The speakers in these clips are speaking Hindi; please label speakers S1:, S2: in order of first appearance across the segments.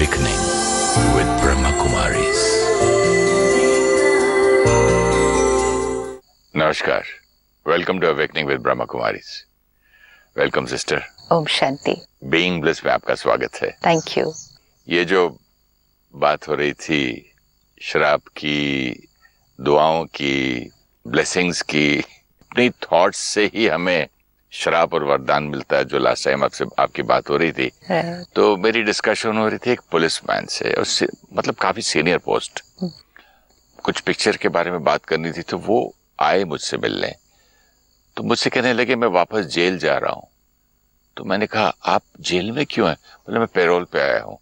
S1: Awakening with Brahma Kumaris. Namaskar. Welcome to Awakening with Brahma Kumaris. Welcome sister.
S2: Om Shanti.
S1: Being Bliss में आपका स्वागत है.
S2: Thank you.
S1: ये जो बात हो रही थी शराब की, दुआओं की, ब्लेसिंग्स की, अपनी थॉट्स से ही हमें शराब और वरदान मिलता है. जो लास्ट टाइम आपसे आपकी बात हो रही थी तो मेरी डिस्कशन हो रही थी एक पुलिसमैन से, और मतलब काफी सीनियर पोस्ट. कुछ पिक्चर के बारे में बात करनी थी तो वो आए मुझसे मिलने. तो मुझसे कहने लगे मैं वापस जेल जा रहा हूँ. तो मैंने कहा आप जेल में क्यों हैं? बोले मैं पैरोल पे आया हूँ.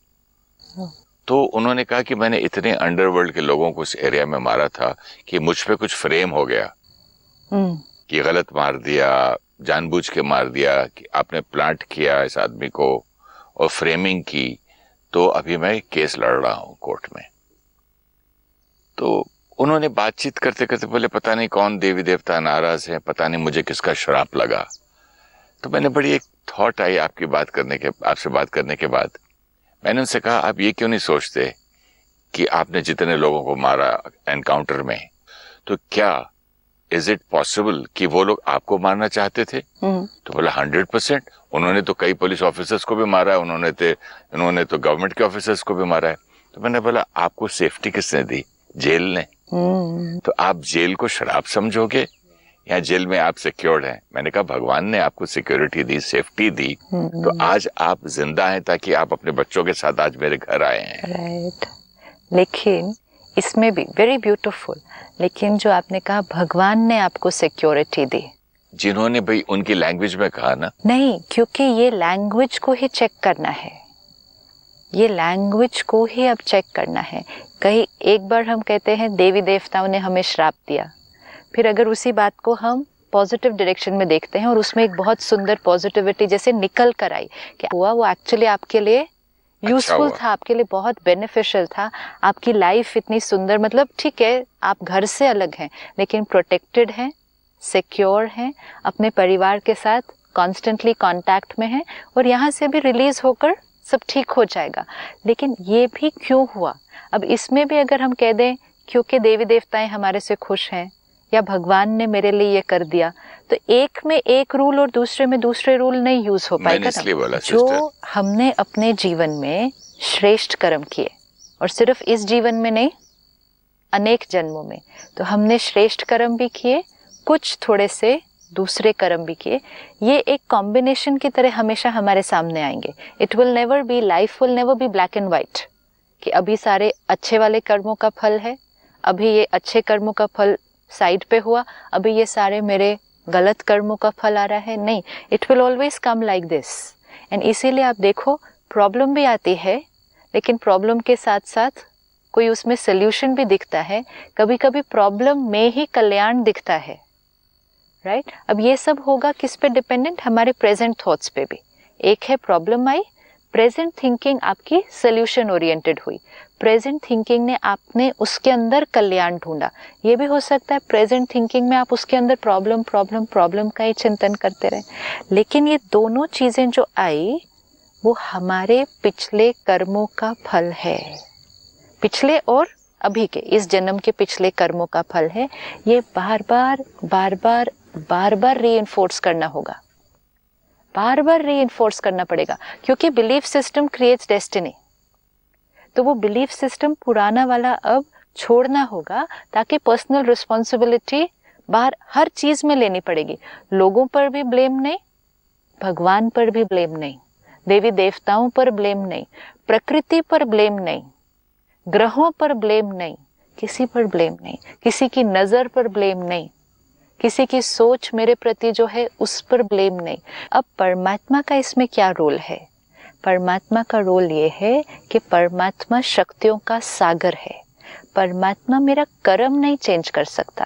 S1: तो उन्होंने कहा कि मैंने इतने अंडरवर्ल्ड के लोगों को उस एरिया में मारा था कि मुझ पे कुछ फ्रेम हो गया कि गलत मार दिया, जानबूझ के मार दिया, कि आपने प्लांट किया इस आदमी को और फ्रेमिंग की. तो अभी मैं केस लड़ रहा हूँ कोर्ट में. तो उन्होंने बातचीत करते करते बोले पता नहीं कौन देवी देवता नाराज है, पता नहीं मुझे किसका श्राप लगा. तो मैंने बड़ी एक थॉट आई आपसे बात करने के बाद. मैंने उनसे कहा आप ये क्यों नहीं सोचते कि आपने जितने लोगों को मारा एनकाउंटर में, तो क्या इज इट पॉसिबल कि वो लोग आपको मारना चाहते थे? तो बोला 100%. उन्होंने तो कई पुलिस ऑफिसर्स को भी मारा है, उन्होंने तो गवर्नमेंट के ऑफिसर्स को भी मारा है. तो मैंने बोला आपको सेफ्टी किसने दी? जेल ने. तो आप जेल को शराब समझोगे या जेल में आप सिक्योर्ड हैं? मैंने कहा भगवान ने आपको सिक्योरिटी दी, सेफ्टी दी, तो आज आप जिंदा हैं ताकि आप अपने बच्चों के साथ आज मेरे घर आए हैं.
S2: राइट. लेकिन इसमें भी वेरी ब्यूटीफुल, लेकिन जो आपने कहा भगवान ने आपको सिक्योरिटी दी,
S1: जिन्होंने भाई उनकी लैंग्वेज में कहा ना.
S2: नहीं, क्योंकि ये लैंग्वेज को ही चेक करना है. ये लैंग्वेज को ही अब चेक करना है. कहीं एक बार हम कहते हैं देवी देवताओं ने हमें श्राप दिया, फिर अगर उसी बात को हम पॉजिटिव डायरेक्शन में देखते हैं और उसमें एक बहुत सुंदर पॉजिटिविटी जैसे निकल कर आई कि हुआ वो एक्चुअली आपके लिए यूजफुल था, आपके लिए बहुत बेनिफिशियल था, आपकी लाइफ इतनी सुंदर, मतलब ठीक है आप घर से अलग हैं लेकिन प्रोटेक्टेड हैं, सिक्योर हैं, अपने परिवार के साथ कॉन्स्टेंटली कांटेक्ट में हैं और यहाँ से भी रिलीज होकर सब ठीक हो जाएगा. लेकिन ये भी क्यों हुआ? अब इसमें भी अगर हम कह दें क्योंकि देवी देवताएं हमारे से खुश हैं या भगवान ने मेरे लिए ये कर दिया, तो एक में एक रूल और दूसरे में दूसरे रूल नहीं यूज हो पाएगा. जो हमने अपने जीवन में श्रेष्ठ कर्म किए, और सिर्फ इस जीवन में नहीं अनेक जन्मों में, तो हमने श्रेष्ठ कर्म भी किए, कुछ थोड़े से दूसरे कर्म भी किए. ये एक कॉम्बिनेशन की तरह हमेशा हमारे सामने आएंगे. It will never be, life will never be black and white कि अभी सारे अच्छे वाले कर्मों का फल है, अभी ये अच्छे कर्मों का फल साइड पे हुआ, अभी ये सारे मेरे गलत कर्मों का फल आ रहा है. नहीं, it will always come like this. And इसीलिए आप देखो प्रॉब्लम भी आती है लेकिन प्रॉब्लम के साथ साथ कोई उसमें सोल्यूशन भी दिखता है. कभी कभी प्रॉब्लम में ही कल्याण दिखता है. राइट. अब ये सब होगा किस पे डिपेंडेंट? हमारे प्रेजेंट थॉट्स पे भी. एक है प्रॉब्लम आई, प्रेजेंट थिंकिंग आपकी सोल्यूशन ओरिएंटेड हुई, प्रेजेंट थिंकिंग ने आपने उसके अंदर कल्याण ढूंढा. ये भी हो सकता है प्रेजेंट थिंकिंग में आप उसके अंदर प्रॉब्लम का ही चिंतन करते रहे. लेकिन ये दोनों चीजें जो आई वो हमारे पिछले कर्मों का फल है, पिछले और अभी के इस जन्म के पिछले कर्मों का फल है. ये बार बार रीइंफोर्स करना होगा, बार बार रीइंफोर्स करना पड़ेगा, क्योंकि बिलीफ सिस्टम क्रिएट्स डेस्टिनी. तो वो बिलीफ सिस्टम पुराना वाला अब छोड़ना होगा ताकि पर्सनल रिस्पॉन्सिबिलिटी बाहर हर चीज में लेनी पड़ेगी. लोगों पर भी ब्लेम नहीं, भगवान पर भी ब्लेम नहीं, देवी देवताओं पर ब्लेम नहीं, प्रकृति पर ब्लेम नहीं, ग्रहों पर ब्लेम नहीं, किसी पर ब्लेम नहीं, किसी की नजर पर ब्लेम नहीं, किसी की सोच मेरे प्रति जो है उस पर ब्लेम नहीं. अब परमात्मा का इसमें क्या रोल है? परमात्मा का रोल ये है कि परमात्मा शक्तियों का सागर है. परमात्मा मेरा कर्म नहीं चेंज कर सकता.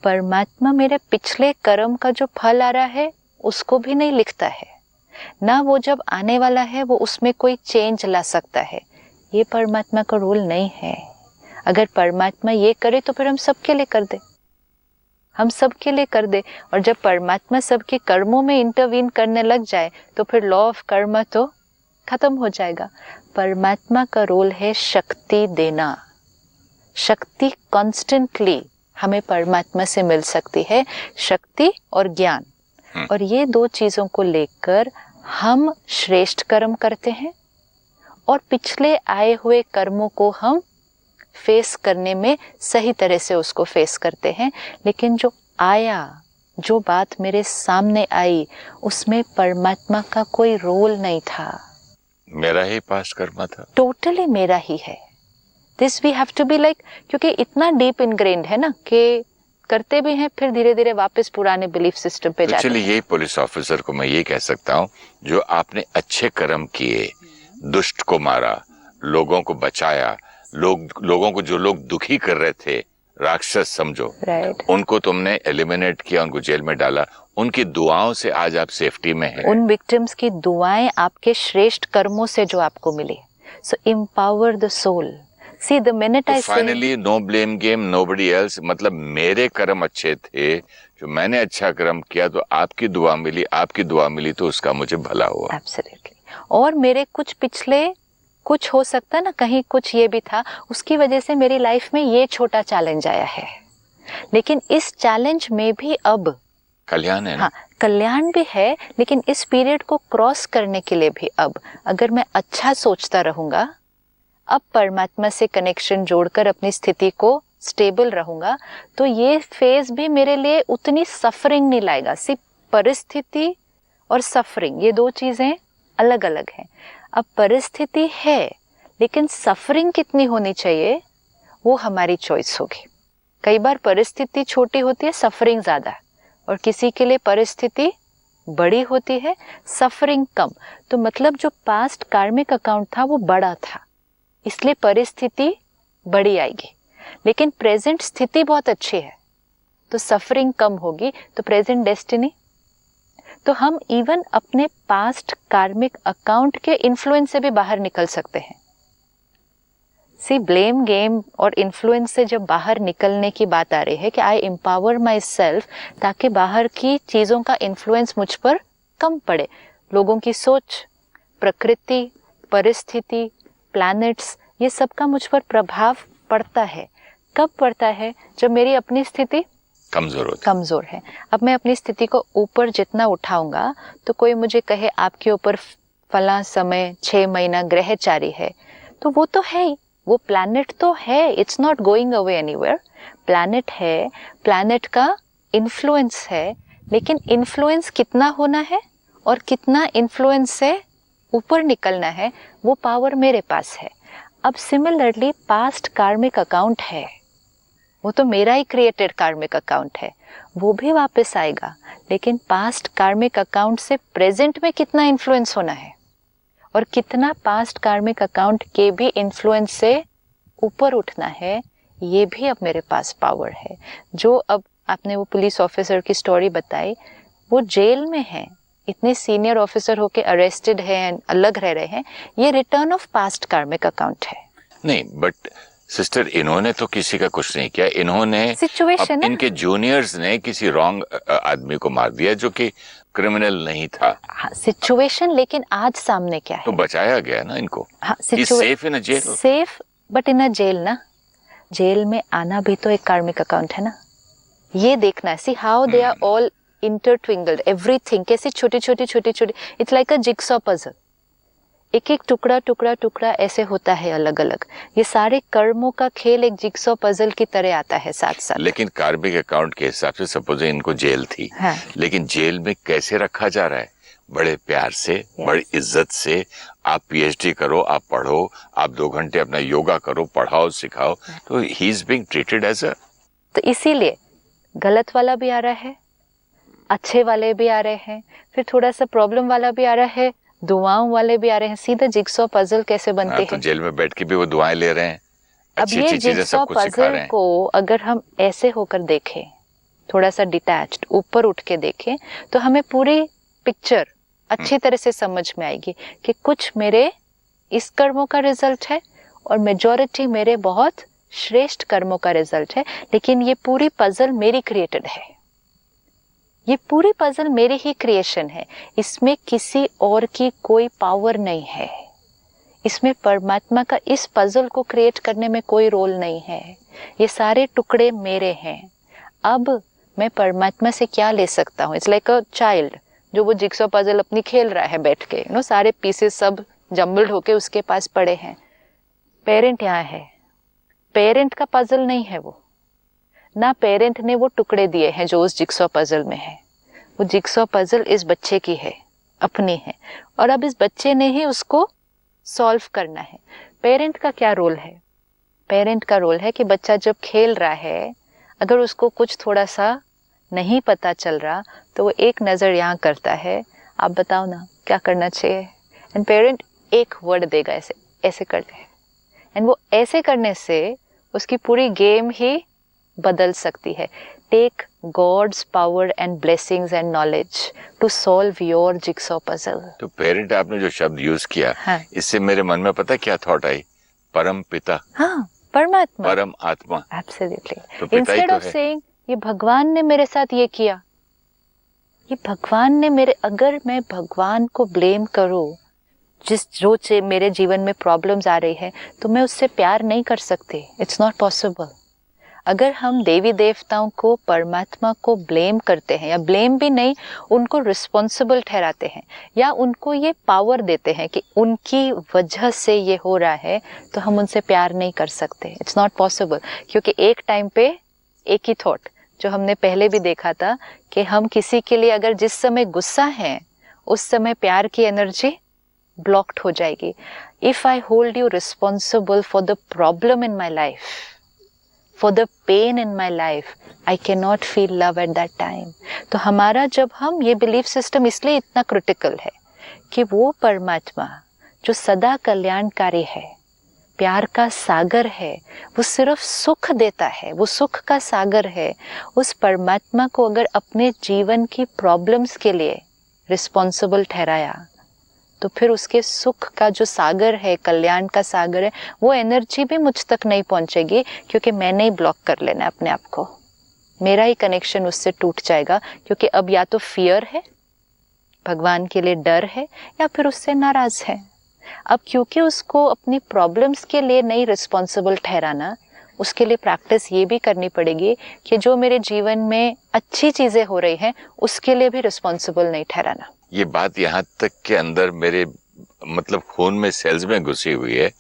S2: परमात्मा मेरे पिछले कर्म का जो फल आ रहा है उसको भी नहीं लिखता है, ना वो जब आने वाला है वो उसमें कोई चेंज ला सकता है. ये परमात्मा का रोल नहीं है. अगर परमात्मा ये करे तो फिर हम सबके लिए कर दे, हम सबके लिए कर दे. और जब परमात्मा सबके कर्मों में इंटरवीन करने लग जाए तो फिर लॉ ऑफ कर्म तो खत्म हो जाएगा। परमात्मा का रोल है शक्ति देना। शक्ति कॉन्स्टेंटली हमें परमात्मा से मिल सकती है, शक्ति और ज्ञान। और ये दो चीजों को लेकर हम श्रेष्ठ कर्म करते हैं और पिछले आए हुए कर्मों को हम फेस करने में सही तरह से उसको फेस करते हैं। लेकिन जो आया, जो बात मेरे सामने आई, उसमें परमात्मा का कोई रोल नहीं था।
S1: मेरा ही पास्ट कर्म था,
S2: टोटली मेरा ही है। This we have to be like, क्योंकि इतना डीप इनग्रेन्ड है ना कि करते भी हैं फिर धीरे धीरे वापस पुराने बिलीफ सिस्टम पे जाते हैं।
S1: चलिए यही पुलिस ऑफिसर को मैं ये कह सकता हूँ, जो आपने अच्छे कर्म किए, दुष्ट को मारा, लोगों को बचाया, लोगों को, जो लोग दुखी कर रहे थे, राक्षस समझो, उनको तुमने एलिमिनेट किया, उनको जेल में डाला, उनकी दुआओं से आज आप सेफ्टी में हैं।
S2: उन विक्टिम्स की दुआएं आपके श्रेष्ठ कर्मों से जो आपको मिले। So empower the soul. See, the minute I say
S1: finally no blame game, nobody else, मतलब मेरे कर्म अच्छे थे, जो मैंने अच्छा कर्म किया तो आपकी दुआ मिली, आपकी दुआ मिली तो उसका मुझे भला हुआ।
S2: Absolutely. और मेरे कुछ पिछले, कुछ हो सकता ना कहीं कुछ ये भी था, उसकी वजह से मेरी लाइफ में ये छोटा चैलेंज आया है। लेकिन इस चैलेंज में भी अब
S1: कल्याण है ना?
S2: हाँ, कल्याण भी है, लेकिन इस पीरियड को क्रॉस करने के लिए भी अब अगर मैं अच्छा सोचता रहूंगा, अब परमात्मा से कनेक्शन जोड़कर अपनी स्थिति को स्टेबल रहूंगा, तो ये फेज भी मेरे लिए उतनी सफरिंग नहीं लाएगा। सिर्फ परिस्थिति और सफरिंग, ये दो चीजें अलग अलग हैं। अब परिस्थिति है, लेकिन सफरिंग कितनी होनी चाहिए वो हमारी चॉइस होगी। कई बार परिस्थिति छोटी होती है, सफरिंग ज्यादा, और किसी के लिए परिस्थिति बड़ी होती है, सफरिंग कम। तो मतलब जो पास्ट कार्मिक अकाउंट था वो बड़ा था, इसलिए परिस्थिति बड़ी आएगी। लेकिन प्रेजेंट स्थिति बहुत अच्छी है तो सफरिंग कम होगी। तो प्रेजेंट डेस्टिनी, तो हम इवन अपने पास्ट कार्मिक अकाउंट के इन्फ्लुएंस से भी बाहर निकल सकते हैं। सी, ब्लेम गेम और इन्फ्लुएंस से जब बाहर निकलने की बात आ रही है कि आई एम्पावर माई सेल्फ, ताकि बाहर की चीजों का इन्फ्लुएंस मुझ पर कम पड़े। लोगों की सोच, प्रकृति, परिस्थिति, प्लैनेट्स, ये सब का मुझ पर प्रभाव पड़ता है। कब पड़ता है? जब मेरी अपनी स्थिति कमजोर है। अब मैं अपनी स्थिति को ऊपर जितना उठाऊंगा तो कोई मुझे कहे आपके ऊपर फला समय 6 महीना ग्रहचारी है, तो वो तो है ही, वो प्लैनेट तो है, it's not going away anywhere. Planet है, प्लैनेट का इन्फ्लुएंस है, लेकिन इन्फ्लुएंस कितना होना है और कितना इन्फ्लुएंस से ऊपर निकलना है, वो पावर मेरे पास है। अब सिमिलरली पास्ट कार्मिक अकाउंट है, वो तो मेरा ही क्रिएटेड कार्मिक अकाउंट है, वो भी वापस आएगा। लेकिन पास्ट कार्मिक अकाउंट से प्रेजेंट में कितना इन्फ्लुएंस होना है और कितना पास्ट कार्मिक अकाउंट के भी इन्फ्लुएंस से ऊपर उठना है, ये भी अब मेरे पास पावर है। जो अब आपने वो पुलिस ऑफिसर की स्टोरी बताई, वो जेल में है, इतने सीनियर ऑफिसर होके अरेस्टेड हैं, अलग रह रहे हैं, ये रिटर्न ऑफ पास्ट कार्मिक अकाउंट है।
S1: नहीं, बट सिस्टर, इन्होंने तो किसी का कुछ नहीं किया, इन्होंने
S2: सिचुएशन,
S1: इनके जूनियर्स ने किसी रॉन्ग आदमी को मार दिया जो कि क्रिमिनल नहीं था।
S2: हाँ, सिचुएशन, लेकिन आज सामने क्या है?
S1: तो बचाया गया ना इनको।
S2: हाँ,
S1: safe in a jail,
S2: safe but in a jail ना। जेल में आना भी तो एक कार्मिक अकाउंट है ना, ये देखना है। See how they are all intertwingled, everything कैसे छोटी छोटी छोटी छोटी, it's like a jigsaw puzzle, एक एक टुकड़ा टुकड़ा टुकड़ा ऐसे होता है अलग अलग। ये सारे कर्मों का खेल एक जिगसॉ पजल की तरह आता है साथ साथ।
S1: लेकिन कार्मिक अकाउंट के हिसाब से सपोज इनको जेल थी,
S2: हाँ।
S1: लेकिन जेल में कैसे रखा जा रहा है? बड़े प्यार से, बड़ी इज्जत से। आप पीएचडी करो, आप पढ़ो, आप 2 घंटे अपना योगा करो, पढ़ाओ, सिखाओ, तो he is being treated as a.
S2: तो इसीलिए गलत वाला भी आ रहा है, अच्छे वाले भी आ रहे हैं, फिर थोड़ा सा प्रॉब्लम वाला भी आ रहा है, दुआओं वाले भी आ रहे हैं। सीधा जिगसॉ पजल कैसे बनते हैं?
S1: तो जेल में बैठ के भी वो दुआएं ले रहे हैं,
S2: अच्छी अच्छी चीजें सबको सिखा रहे हैं। को अगर हम ऐसे होकर देखें, थोड़ा सा डिटैच्ड, ऊपर उठ के देखें, तो हमें पूरी पिक्चर अच्छी तरह से समझ में आएगी कि कुछ मेरे इस कर्मों का रिजल्ट है और मेजॉरिटी मेरे बहुत श्रेष्ठ कर्मों का रिजल्ट है। लेकिन ये पूरी पजल मेरी क्रिएटेड है, ये पूरी पजल मेरी ही क्रिएशन है, इसमें किसी और की कोई पावर नहीं है, इसमें परमात्मा का इस पजल को क्रिएट करने में कोई रोल नहीं है, ये सारे टुकड़े मेरे हैं। अब मैं परमात्मा से क्या ले सकता हूँ? इट्स लाइक अ चाइल्ड जो वो जिक्सॉ पजल अपनी खेल रहा है बैठ के, सारे पीसेस सब जम्बल्ड होके उसके पास पड़े हैं। पेरेंट यहाँ है, पेरेंट का पजल नहीं है वो, ना पेरेंट ने वो टुकड़े दिए हैं जो उस जिक्सॉ पजल में है। वो जिक्सॉ पजल इस बच्चे की है, अपनी है, और अब इस बच्चे ने ही उसको सॉल्व करना है। पेरेंट का क्या रोल है? पेरेंट का रोल है कि बच्चा जब खेल रहा है, अगर उसको कुछ थोड़ा सा नहीं पता चल रहा तो वो एक नज़र यहाँ करता है, आप बताओ ना क्या करना चाहिए, एंड पेरेंट एक वर्ड देगा, ऐसे ऐसे करते हैं, एंड वो ऐसे करने से उसकी पूरी गेम ही बदल सकती है। Take God's power and blessings and knowledge to solve your jigsaw puzzle.
S1: तो पेरेंट आपने जो शब्द यूज किया,
S2: हाँ।
S1: इससे मेरे मन में पता क्या थॉट आई? परम पिता।
S2: हाँ, परमात्मा,
S1: परम आत्मा।
S2: एब्सोल्युटली।
S1: तो पिता ही
S2: इंस्टेड
S1: तो
S2: ऑफ
S1: है।
S2: सेइंग ये भगवान ने मेरे साथ ये किया, ये भगवान ने मेरे, अगर मैं भगवान को ब्लेम करूं जिस रोज से मेरे जीवन में प्रॉब्लम्स आ रही है, तो मैं उससे प्यार नहीं कर सकती। It's not possible. अगर हम देवी देवताओं को, परमात्मा को ब्लेम करते हैं, या ब्लेम भी नहीं, उनको रिस्पॉन्सिबल ठहराते हैं, या उनको ये पावर देते हैं कि उनकी वजह से ये हो रहा है, तो हम उनसे प्यार नहीं कर सकते। It's not possible. क्योंकि एक टाइम पे एक ही थॉट जो हमने पहले भी देखा था कि हम किसी के लिए अगर जिस समय गुस्सा है उस समय प्यार की एनर्जी ब्लॉक्ड हो जाएगी। If I hold you responsible for the problem in my life, for the pain in my life, I cannot feel love at that time। तो हमारा जब हम ये बिलीफ सिस्टम इसलिए इतना क्रिटिकल है कि वो परमात्मा जो सदा कल्याणकारी है, प्यार का सागर है, वो सिर्फ सुख देता है, वो सुख का सागर है। उस परमात्मा को अगर अपने जीवन की प्रॉब्लम्स के लिए रिस्पॉन्सिबल ठहराया, तो फिर उसके सुख का जो सागर है, कल्याण का सागर है, वो एनर्जी भी मुझ तक नहीं पहुंचेगी, क्योंकि मैंने ही ब्लॉक कर लेना अपने आप को। मेरा ही कनेक्शन उससे टूट जाएगा, क्योंकि अब या तो फियर है, भगवान के लिए डर है, या फिर उससे नाराज है। अब क्योंकि उसको अपनी प्रॉब्लम्स के लिए नहीं रिस्पॉन्सिबल ठहराना, उसके लिए प्रैक्टिस ये भी करनी पड़ेगी कि जो मेरे जीवन में अच्छी चीजें हो रही हैं उसके लिए भी रिस्पॉन्सिबल नहीं ठहराना।
S1: ये बात यहाँ तक के अंदर मेरे मतलब खून में, सेल्स में घुसी हुई है।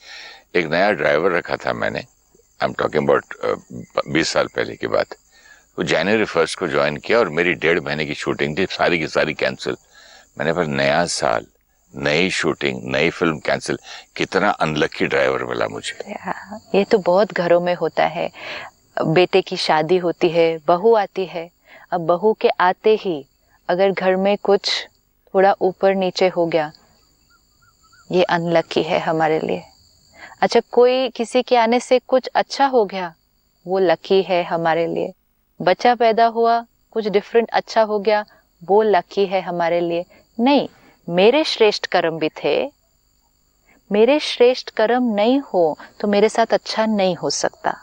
S1: एक नया ड्राइवर रखा था मैंने, आई एम टॉकिंग अबाउट 20 साल पहले की बात। वो जनवरी 1 को ज्वाइन किया और मेरी 1.5 महीने की शूटिंग थी, सारी की सारी कैंसिल। मैंने पर नया साल, नई शूटिंग, नई फिल्म कैंसिल। कितना अनलकी ड्राइवर मिला मुझे।
S2: ये तो बहुत घरों में होता है। बेटे की शादी होती है, बहू आती है, अब बहू के आते ही अगर घर में कुछ थोड़ा ऊपर नीचे हो गया, ये अनलकी है हमारे लिए। अच्छा, कोई किसी के आने से कुछ अच्छा हो गया, वो लकी है हमारे लिए। बच्चा पैदा हुआ, कुछ डिफरेंट अच्छा हो गया, वो लकी है हमारे लिए। नहीं, मेरे श्रेष्ठ कर्म भी थे, मेरे श्रेष्ठ कर्म नहीं हो तो मेरे साथ अच्छा नहीं हो सकता।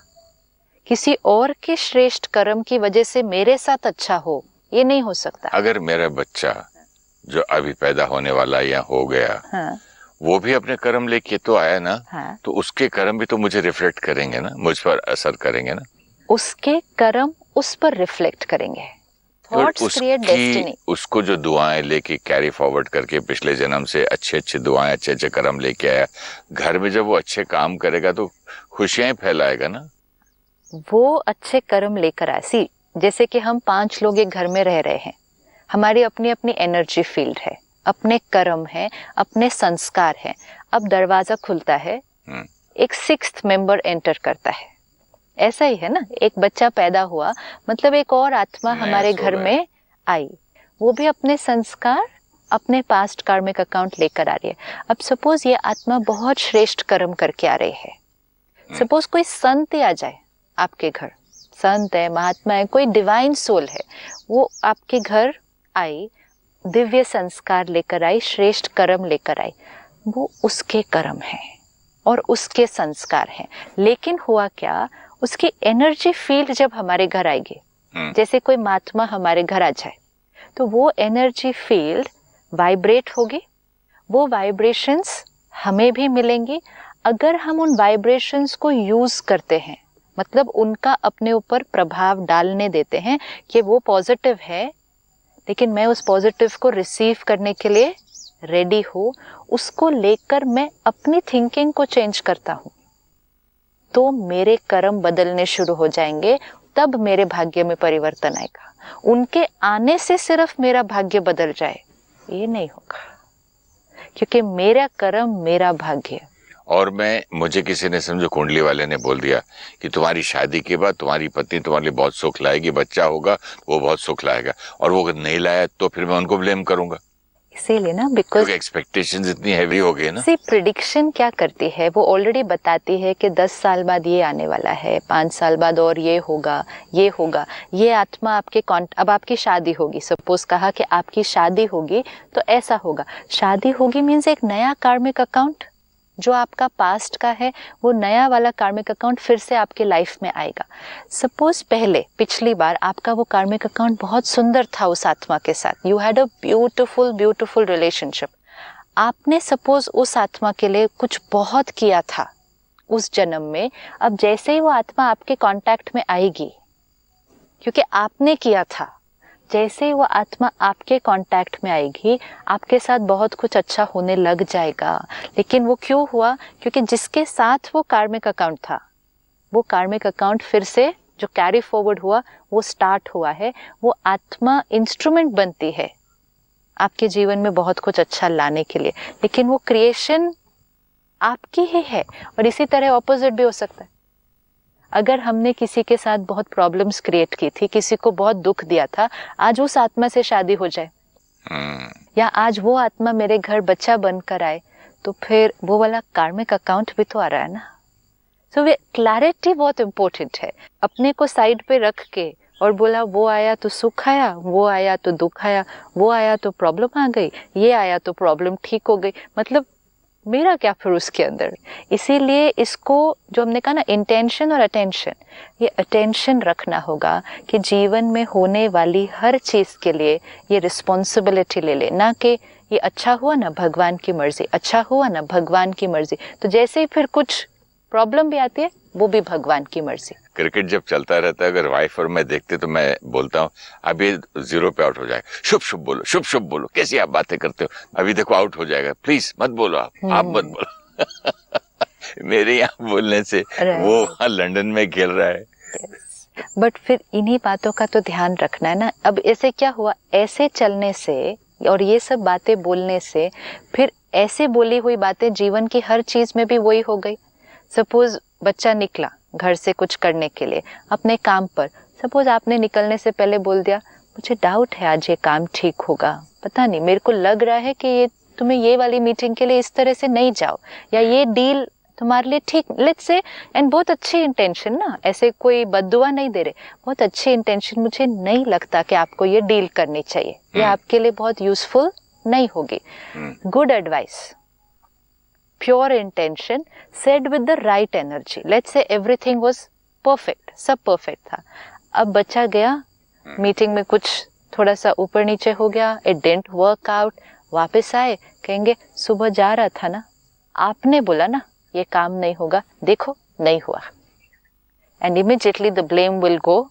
S2: किसी और के श्रेष्ठ कर्म की वजह से मेरे साथ अच्छा हो, ये नहीं हो सकता।
S1: अगर मेरा बच्चा जो अभी पैदा होने वाला या हो गया,
S2: हाँ,
S1: वो भी अपने कर्म लेके तो आया ना,
S2: हाँ,
S1: तो उसके कर्म भी तो मुझे रिफ्लेक्ट करेंगे ना, मुझ पर असर करेंगे ना।
S2: उसके कर्म उस पर रिफ्लेक्ट करेंगे। Thoughts create destiny.
S1: उसको जो दुआएं लेके कैरी फॉरवर्ड करके पिछले जन्म से अच्छे अच्छे दुआएं, अच्छे अच्छे कर्म लेके आया, घर में जब वो अच्छे काम करेगा तो खुशियां फैलाएगा ना।
S2: वो अच्छे कर्म लेकर आए। सी, जैसे कि हम 5 लोग एक घर में रह रहे हैं, हमारी अपनी अपनी एनर्जी फील्ड है, अपने कर्म है, अपने संस्कार है। अब दरवाजा खुलता है, एक 6th मेंबर एंटर करता है। ऐसा ही है ना, एक बच्चा पैदा हुआ, मतलब एक और आत्मा हमारे घर में आई, वो भी अपने संस्कार, अपने पास्ट कार्मिक अकाउंट लेकर आ रही है। अब सपोज ये आत्मा बहुत श्रेष्ठ कर्म करके आ रही है। सपोज कोई संत ही आ जाए आपके घर, संत है, महात्मा है, कोई डिवाइन सोल है, वो आपके घर आई, दिव्य संस्कार लेकर आई, श्रेष्ठ कर्म लेकर आई, वो उसके कर्म है और उसके संस्कार हैं। लेकिन हुआ क्या, उसकी एनर्जी फील्ड जब हमारे घर आएगी, जैसे कोई महात्मा हमारे घर आ जाए, तो वो एनर्जी फील्ड वाइब्रेट होगी, वो वाइब्रेशंस हमें भी मिलेंगी अगर हम उन वाइब्रेशंस को यूज करते हैं, मतलब उनका अपने ऊपर प्रभाव डालने देते हैं कि वो पॉजिटिव है, लेकिन मैं उस पॉजिटिव को रिसीव करने के लिए रेडी हूँ, उसको लेकर मैं अपनी थिंकिंग को चेंज करता हूँ, तो मेरे कर्म बदलने शुरू हो जाएंगे, तब मेरे भाग्य में परिवर्तन आएगा। उनके आने से सिर्फ मेरा भाग्य बदल जाए, ये नहीं होगा, क्योंकि मेरा कर्म मेरा भाग्य।
S1: और मुझे किसी ने, समझो कुंडली वाले ने बोल दिया कि तुम्हारी शादी के बाद तुम्हारी पत्नी तुम्हारे लिए बहुत सुख लाएगी, बच्चा होगा वो बहुत सुख लाएगा, और वो नहीं लाया तो फिर मैं उनको ब्लेम करूंगा।
S2: इसीलिए ना, बिकॉज
S1: एक्सपेक्टेशंस इतनी हैवी हो गई ना।
S2: सी प्रिडिक्शन क्या करती है, वो ऑलरेडी बताती है कि 10 साल बाद ये आने वाला है, 5 साल बाद और ये होगा, ये होगा। ये आत्मा आपके अब आपकी शादी होगी, सपोज कहा कि आपकी शादी होगी तो ऐसा होगा। शादी होगी मीन्स एक नया कार्मिक अकाउंट जो आपका पास्ट का है, वो नया वाला कार्मिक अकाउंट फिर से आपके लाइफ में आएगा। सपोज पिछली बार आपका वो कार्मिक अकाउंट बहुत सुंदर था उस आत्मा के साथ, you had a beautiful relationship. आपने सपोज उस आत्मा के लिए कुछ बहुत किया था उस जन्म में, अब जैसे ही वो आत्मा आपके कांटेक्ट में आएगी, क्योंकि आपने किया था, जैसे ही वो आत्मा आपके कांटेक्ट में आएगी, आपके साथ बहुत कुछ अच्छा होने लग जाएगा। लेकिन वो क्यों हुआ? क्योंकि जिसके साथ वो कार्मिक अकाउंट था, वो कार्मिक अकाउंट फिर से जो कैरी फॉरवर्ड हुआ, वो स्टार्ट हुआ है। वो आत्मा इंस्ट्रूमेंट बनती है आपके जीवन में बहुत कुछ अच्छा लाने के लिए, लेकिन वो क्रिएशन आपकी ही है। और इसी तरह ऑपोजिट भी हो सकता है। अगर हमने किसी के साथ बहुत प्रॉब्लम्स क्रिएट की थी, किसी को बहुत दुख दिया था, आज उस आत्मा से शादी हो जाए, या आज वो आत्मा मेरे घर बच्चा बनकर आए, तो फिर वो वाला कार्मिक अकाउंट भी तो आ रहा है ना। सो वे क्लैरिटी बहुत इंपॉर्टेंट है। अपने को साइड पे रख के और बोला वो आया तो सुख आया, वो आया तो दुख आया, वो आया तो प्रॉब्लम आ गई, ये आया तो प्रॉब्लम ठीक हो गई, मतलब मेरा क्या फिर उसके अंदर। इसीलिए इसको जो हमने कहा ना, इंटेंशन और अटेंशन, ये अटेंशन रखना होगा कि जीवन में होने वाली हर चीज के लिए ये रिस्पॉन्सिबिलिटी ले ले, ना कि ये अच्छा हुआ ना भगवान की मर्जी, अच्छा हुआ ना भगवान की मर्जी। तो जैसे ही फिर कुछ प्रॉब्लम भी आती है, वो भी भगवान की मर्जी।
S1: क्रिकेट जब चलता रहता है, अगर वाइफ और मैं देखते तो मैं बोलता हूँ अब ये 0 पे आउट हो जाएगा, शुभ शुभ बोलो, शुभ शुभ बोलो, कैसी आप बातें करते हो, अभी देखो आउट हो जाएगा, प्लीज मत बोलो, आप मत बोलो। मेरे यहाँ बोलने से वो वहाँ लंदन में खेल रहा है।
S2: बट फिर इन्हीं बातों का तो ध्यान रखना है ना। अब ऐसे क्या हुआ, ऐसे चलने से और ये सब बातें बोलने से फिर ऐसे बोली हुई बातें जीवन की हर चीज में भी वही हो गई। सपोज बच्चा निकला घर से कुछ करने के लिए अपने काम पर, सपोज आपने निकलने से पहले बोल दिया मुझे डाउट है आज ये काम ठीक होगा, पता नहीं, मेरे को लग रहा है कि ये तुम्हें ये वाली मीटिंग के लिए इस तरह से नहीं जाओ, या ये डील तुम्हारे लिए ठीक, लेट्स से, एंड बहुत अच्छी इंटेंशन ना, ऐसे कोई बद्दुआ नहीं दे रहे, बहुत अच्छी इंटेंशन, मुझे नहीं लगता कि आपको ये डील करनी चाहिए, ये आपके लिए बहुत यूजफुल नहीं होगी। Good advice, pure intention said with the right energy. Let's say everything was perfect, सब perfect था। अब बच्चा गया मीटिंग में, कुछ थोड़ा सा ऊपर नीचे हो गया, it didn't work out, वापस आए, कहेंगे सुबह जा रहा था ना, आपने बोला ना ये काम नहीं होगा, देखो नहीं हुआ, and immediately the blame will go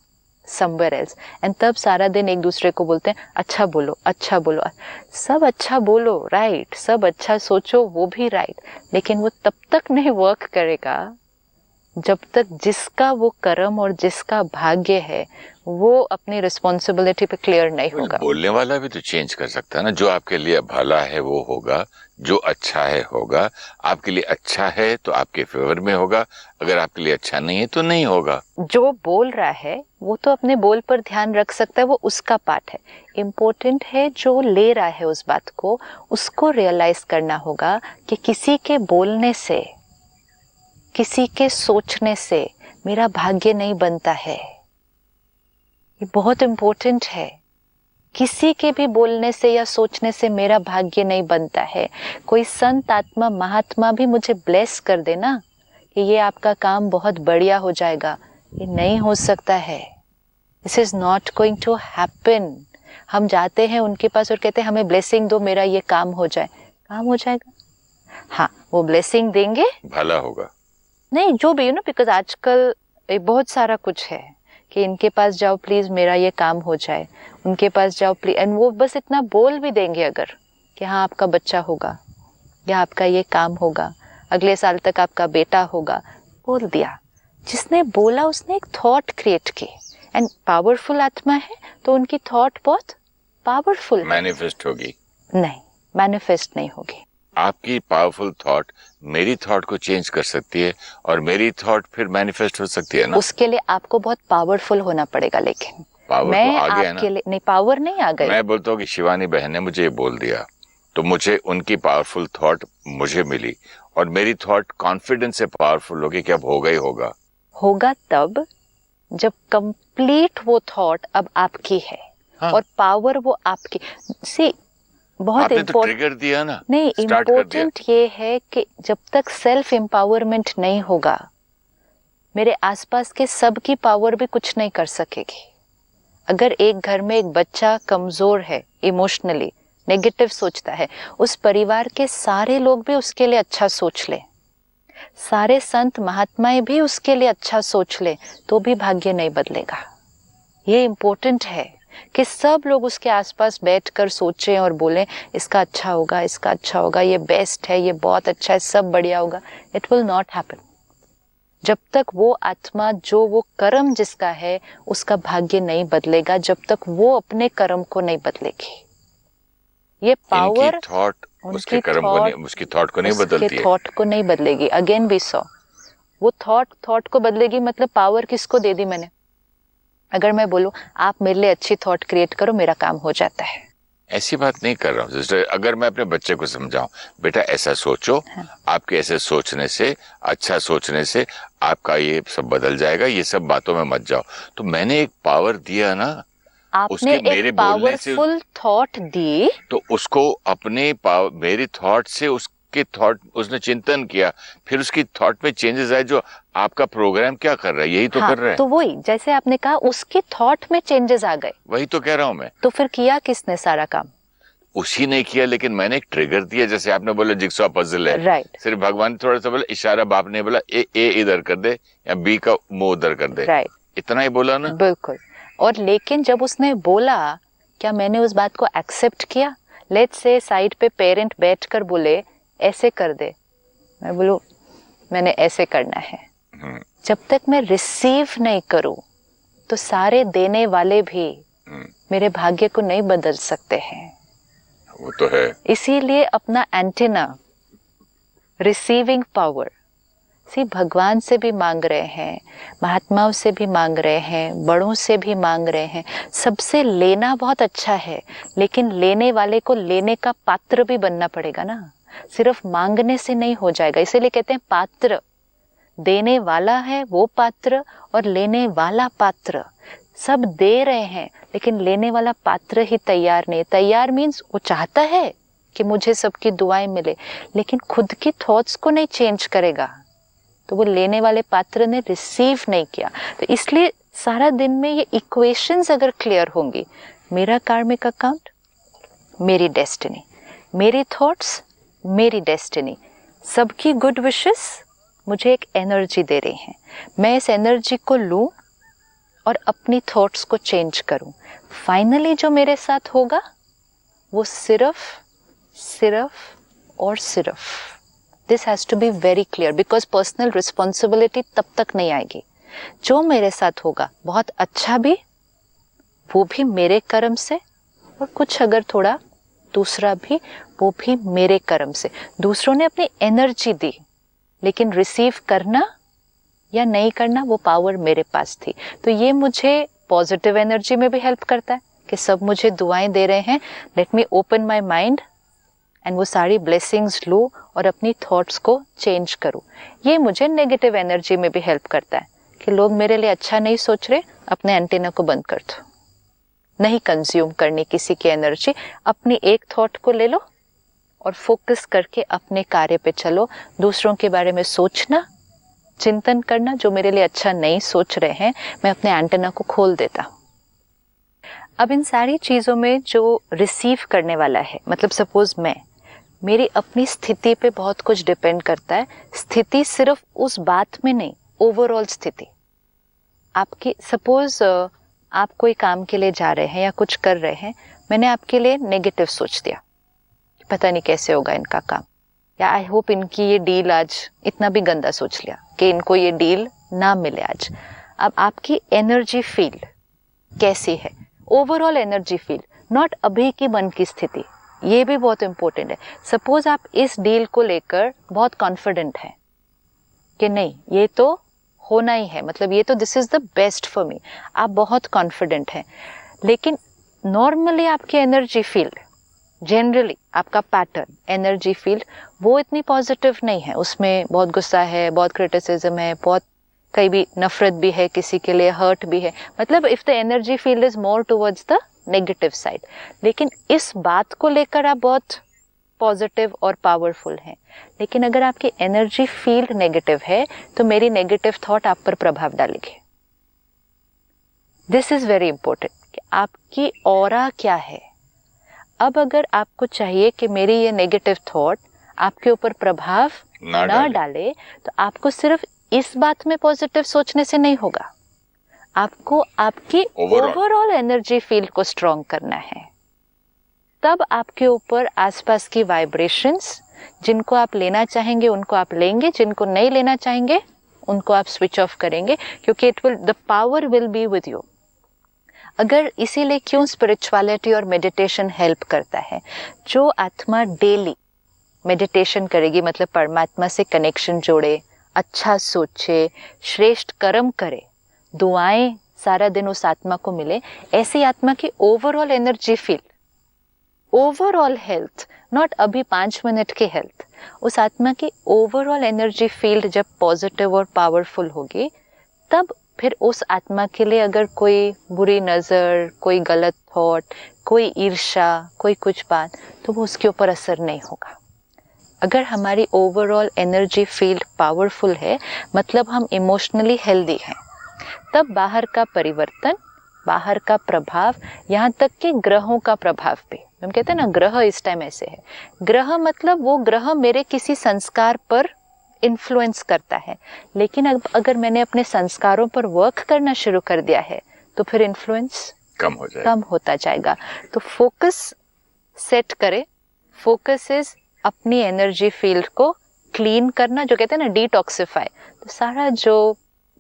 S2: somewhere else, and तब सारा दिन एक दूसरे को बोलते हैं अच्छा बोलो, अच्छा बोलो, सब अच्छा बोलो, राइट, सब अच्छा सोचो, वो भी राइट, लेकिन वो तब तक नहीं वर्क करेगा जब तक जिसका वो कर्म और जिसका भाग्य है वो अपनी रिस्पॉन्सिबिलिटी पे क्लियर नहीं होगा।
S1: बोलने वाला भी तो चेंज कर सकता है ना, जो आपके लिए भला है वो होगा, जो अच्छा है होगा, आपके लिए अच्छा है तो आपके फेवर में होगा, अगर आपके लिए अच्छा नहीं है तो नहीं होगा।
S2: जो बोल रहा है वो तो अपने बोल पर ध्यान रख सकता है, वो उसका पार्ट है। इम्पोर्टेंट है जो ले रहा है उस बात को, उसको रियलाइज करना होगा कि किसी के बोलने से, किसी के सोचने से मेरा भाग्य नहीं बनता है। ये बहुत इम्पोर्टेंट है। किसी के भी बोलने से या सोचने से मेरा भाग्य नहीं बनता है। कोई संत आत्मा महात्मा भी मुझे ब्लेस कर देना कि ये आपका काम बहुत बढ़िया हो जाएगा, ये नहीं हो सकता है। This is not going to happen. हम जाते हैं उनके पास और कहते हैं हमें ब्लेसिंग दो, मेरा ये काम हो जाए। काम हो जाएगा? हाँ, वो ब्लेसिंग देंगे,
S1: भला होगा।
S2: नहीं जो भी बिकॉज आजकल बहुत सारा कुछ है कि इनके पास जाओ प्लीज मेरा ये काम हो जाए, उनके पास जाओ प्लीज, एंड वो बस इतना बोल भी देंगे अगर कि हाँ आपका बच्चा होगा या आपका ये काम होगा, अगले साल तक आपका बेटा होगा, बोल दिया। जिसने बोला उसने एक थॉट क्रिएट की, एंड पावरफुल आत्मा है तो उनकी थॉट बहुत पावरफुल
S1: मैनिफेस्ट होगी।
S2: नहीं, मैनिफेस्ट नहीं होगी।
S1: आपकी पावरफुल थॉट मेरी थॉट को चेंज कर सकती है और मेरी थॉट फिर मैनिफेस्ट हो सकती है ना।
S2: उसके लिए आपको बहुत पावरफुल होना पड़ेगा, लेकिन
S1: पावर
S2: मैं
S1: तो आ गया
S2: आपके
S1: ना।
S2: लिए नहीं, पावर नहीं आ गई।
S1: मैं बोलता हूँ कि शिवानी बहन ने मुझे ये बोल दिया तो मुझे उनकी पावरफुल थॉट मुझे मिली और मेरी थॉट कॉन्फिडेंस से पावरफुल होगी कि अब होगा ही होगा।
S2: होगा तब जब कंप्लीट वो थॉट अब आपकी है। हाँ। और पावर वो आपकी। सी बहुत
S1: आपने तो ट्रिगर दिया ना।
S2: नहीं, इम्पोर्टेंट ये है कि जब तक सेल्फ एम्पावरमेंट नहीं होगा मेरे आसपास के सब की पावर भी कुछ नहीं कर सकेगी। अगर एक घर में एक बच्चा कमजोर है, इमोशनली नेगेटिव सोचता है, उस परिवार के सारे लोग भी उसके लिए अच्छा सोच ले, सारे संत महात्माएं भी उसके लिए अच्छा सोच ले, तो भी भाग्य नहीं बदलेगा। ये इम्पोर्टेंट है कि सब लोग उसके आसपास बैठकर सोचें और बोलें इसका अच्छा होगा, इसका अच्छा होगा, ये बेस्ट है, ये बहुत अच्छा है, सब बढ़िया होगा। इट विल नॉट हैपन जब तक वो आत्मा जो वो कर्म जिसका है उसका भाग्य नहीं बदलेगा, जब तक वो अपने कर्म को नहीं बदलेगी। ये पावर
S1: थॉट उसके कर्म को नहीं, उसकी थॉट को नहीं बदलती है,
S2: थॉट को नहीं बदलेगी। अगेन भी सो वो थॉट को बदलेगी, मतलब पावर किसको दे दी मैंने? अगर मैं बोलूं आप मेरे लिए अच्छी थॉट क्रिएट करो, मेरा काम हो जाता है।
S1: ऐसी बात नहीं कर रहा हूँ सिस्टर। अगर मैं अपने बच्चे को समझाऊं बेटा ऐसा सोचो, हाँ। आपके ऐसे सोचने से, अच्छा सोचने से आपका ये सब बदल जाएगा, ये सब बातों में मत जाओ, तो मैंने एक पावर दिया ना।
S2: आपने एक पावरफुल थॉट दी
S1: तो उसको अपने मेरी थॉट से उसके थॉट उसने चिंतन किया, फिर उसकी थॉट में चेंजेस आए। जो आपका प्रोग्राम क्या कर रहा है यही तो कर रहा है।
S2: तो वही जैसे आपने कहा उसकी थॉट में चेंजेस आ गए,
S1: वही तो कह रहा हूं मैं।
S2: तो फिर किया किसने सारा काम?
S1: उसी ने किया, लेकिन मैंने एक ट्रिगर दिया। जैसे आपने बोला जिक्सॉ पजल है,
S2: राइट।
S1: सिर्फ भगवान थोड़ा सा बोला, इशारा बाप ने बोला ए इधर कर दे या बी का मुंह उधर कर दे,
S2: राइट,
S1: इतना ही बोला ना।
S2: बिल्कुल। और लेकिन जब उसने बोला, क्या मैंने उस बात को एक्सेप्ट किया? लेट्स से साइड पे पेरेंट बैठकर बोले ऐसे कर दे, मैं बोलूं मैंने ऐसे करना है। जब तक मैं रिसीव नहीं करूं तो सारे देने वाले भी मेरे भाग्य को नहीं बदल सकते हैं।
S1: वो तो है।
S2: इसीलिए अपना एंटीना, रिसीविंग पावर, भगवान से भी मांग रहे हैं, महात्माओं से भी मांग रहे हैं, बड़ों से भी मांग रहे हैं। सबसे लेना बहुत अच्छा है, लेकिन लेने वाले को लेने का पात्र भी बनना पड़ेगा ना। सिर्फ मांगने से नहीं हो जाएगा। इसीलिए कहते हैं पात्र, देने वाला है वो पात्र और लेने वाला पात्र। सब दे रहे हैं लेकिन लेने वाला पात्र ही तैयार नहीं। तैयार मीन्स वो चाहता है कि मुझे सबकी दुआएं मिले, लेकिन खुद की थॉट्स को नहीं चेंज करेगा, तो वो लेने वाले पात्र ने रिसीव नहीं किया। तो इसलिए सारा दिन में ये इक्वेशंस अगर क्लियर होंगी, मेरा कार्मिक अकाउंट, मेरी डेस्टिनी, मेरी थॉट्स, मेरी डेस्टिनी, सबकी गुड विशेस मुझे एक एनर्जी दे रही हैं। मैं इस एनर्जी को लूं और अपनी थॉट्स को चेंज करूं। फाइनली जो मेरे साथ होगा वो सिर्फ और सिर्फ, this has to be very clear, because personal responsibility तब तक नहीं आएगी। जो मेरे साथ होगा बहुत अच्छा भी, वो भी मेरे कर्म से, और कुछ अगर थोड़ा दूसरा भी, वो भी मेरे कर्म से। दूसरों ने अपनी एनर्जी दी, लेकिन रिसीव करना या नहीं करना वो पावर मेरे पास थी। तो ये मुझे पॉजिटिव एनर्जी में भी हेल्प करता है कि सब मुझे दुआएं दे रहे हैं, let me open my mind and वो सारी ब्लेसिंग्स लूं और अपनी थॉट्स को चेंज करूं। ये मुझे नेगेटिव एनर्जी में भी हेल्प करता है कि लोग मेरे लिए अच्छा नहीं सोच रहे, अपने एंटीना को बंद कर दो, नहीं कंज्यूम करनी किसी की एनर्जी। अपनी एक थॉट को ले लो और फोकस करके अपने कार्य पे चलो। दूसरों के बारे में सोचना, चिंतन करना, जो मेरे लिए अच्छा नहीं सोच रहे हैं, मैं अपने एंटेना को खोल देता हूँ। अब इन सारी चीज़ों में जो रिसीव करने वाला है, मतलब सपोज मेरी अपनी स्थिति पे बहुत कुछ डिपेंड करता है। स्थिति सिर्फ उस बात में नहीं, ओवरऑल स्थिति आपकी। सपोज आप कोई काम के लिए जा रहे हैं या कुछ कर रहे हैं, मैंने आपके लिए नेगेटिव सोच दिया, पता नहीं कैसे होगा इनका काम, या आई होप इनकी ये डील आज, इतना भी गंदा सोच लिया कि इनको ये डील ना मिले आज। अब आपकी एनर्जी फील्ड कैसी है, ओवरऑल एनर्जी फील्ड, नॉट अभी की मन की स्थिति, ये भी बहुत इंपॉर्टेंट है। सपोज आप इस डील को लेकर बहुत कॉन्फिडेंट हैं कि नहीं ये तो होना ही है, मतलब ये तो this is the best for me, आप बहुत कॉन्फिडेंट हैं, लेकिन नॉर्मली आपकी एनर्जी फील्ड, जनरली आपका पैटर्न एनर्जी फील्ड वो इतनी पॉजिटिव नहीं है, उसमें बहुत गुस्सा है, बहुत क्रिटिसिज्म है, बहुत कई भी नफरत भी है, किसी के लिए हर्ट भी है, मतलब if the energy field is more towards the negative side. लेकिन इस बात को लेकर आप बहुत पॉजिटिव और पावरफुल हैं, लेकिन अगर आपकी एनर्जी फील्ड नेगेटिव है तो मेरी नेगेटिव थॉट आप पर प्रभाव डालेगी। दिस इज वेरी इंपॉर्टेंट कि आपकी ऑरा क्या है। अब अगर आपको चाहिए कि मेरी ये नेगेटिव थॉट आपके ऊपर प्रभाव ना डाले, तो आपको सिर्फ इस बात में पॉजिटिव सोचने से नहीं होगा, आपको आपकी ओवरऑल एनर्जी फील्ड को स्ट्रॉन्ग करना है। तब आपके ऊपर आसपास की वाइब्रेशंस, जिनको आप लेना चाहेंगे उनको आप लेंगे, जिनको नहीं लेना चाहेंगे उनको आप स्विच ऑफ करेंगे, क्योंकि the power will be with you. अगर इसीलिए क्यों स्पिरिचुअलिटी और मेडिटेशन हेल्प करता है, जो आत्मा डेली मेडिटेशन करेगी, मतलब परमात्मा से कनेक्शन जोड़े, अच्छा सोचे, श्रेष्ठ कर्म करे, दुआएं सारा दिन उस आत्मा को मिले, ऐसी आत्मा की overall energy field, overall health, not अभी 5 मिनट की हेल्थ, उस आत्मा की ओवरऑल एनर्जी फील्ड जब पॉजिटिव और पावरफुल होगी, तब फिर उस आत्मा के लिए अगर कोई बुरी नज़र, कोई गलत थॉट, कोई ईर्ष्या, कोई कुछ बात, तो वो उसके ऊपर असर नहीं होगा। अगर हमारी ओवरऑल एनर्जी फील्ड पावरफुल है, मतलब हम इमोशनली हेल्दी हैं, तब बाहर का परिवर्तन, बाहर का प्रभाव, यहाँ तक कि ग्रहों का प्रभाव भी, हम कहते हैं ना ग्रह इस टाइम ऐसे है, ग्रह मतलब वो ग्रह मेरे किसी संस्कार पर इन्फ्लुएंस करता है, लेकिन अब अगर मैंने अपने संस्कारों पर वर्क करना शुरू कर दिया है तो फिर इन्फ्लुएंस कम होता जाएगा। तो फोकस सेट करें। फोकस इज अपनी एनर्जी फील्ड को क्लीन करना, जो कहते हैं ना डिटॉक्सिफाई, तो सारा जो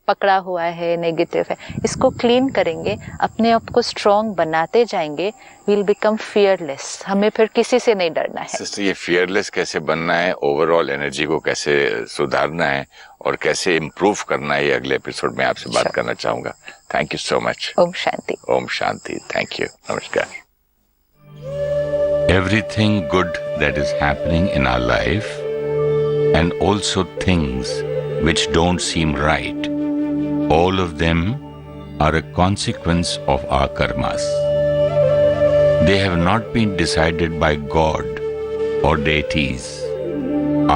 S2: पकड़ा हुआ है नेगेटिव है, इसको क्लीन करेंगे, अपने आप को स्ट्रॉन्ग बनाते जाएंगे, विल बिकम फियरलेस, हमें फिर किसी से नहीं डरना है।
S1: सिस्टर, ये फियरलेस कैसे बनना है, ओवरऑल एनर्जी को कैसे सुधारना है और कैसे इम्प्रूव करना है, ये अगले एपिसोड में आपसे बात करना चाहूंगा। Thank you so much.
S2: ओम शांति।
S1: ओम शांति। Thank you. नमस्कार।
S3: Everything good that is happening in our life, and also things which don't seem right, all of them are a consequence of our karmas. They have not been decided by God or deities.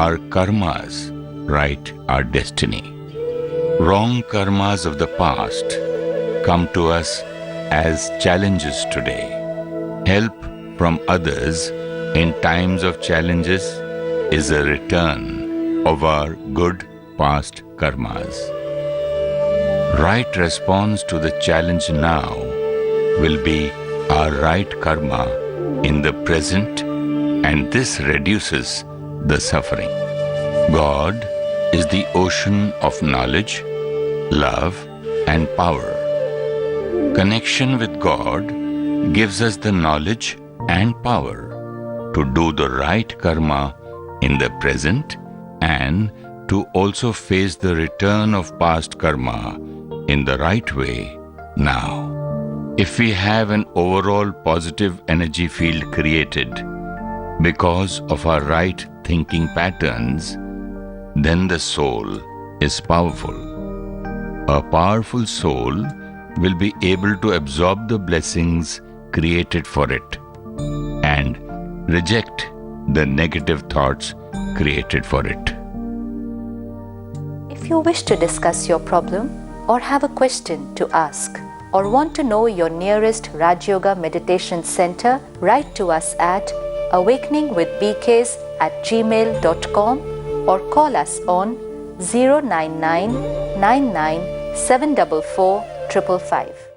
S3: Our karmas write our destiny. Wrong karmas of the past come to us as challenges today. Help from others in times of challenges is a return of our good past karmas. Right response to the challenge now will be our right karma in the present, and this reduces the suffering. God is the ocean of knowledge, love, and power. Connection with God gives us the knowledge and power to do the right karma in the present, and to also face the return of past karma in the right way now. If we have an overall positive energy field created because of our right thinking patterns, then the soul is powerful. A powerful soul will be able to absorb the blessings created for it and reject the negative thoughts created for it.
S2: If you wish to discuss your problem or have a question to ask or want to know your nearest Raj Yoga Meditation Center, write to us at awakeningwithbks@gmail.com or call us on 099 99 744 555.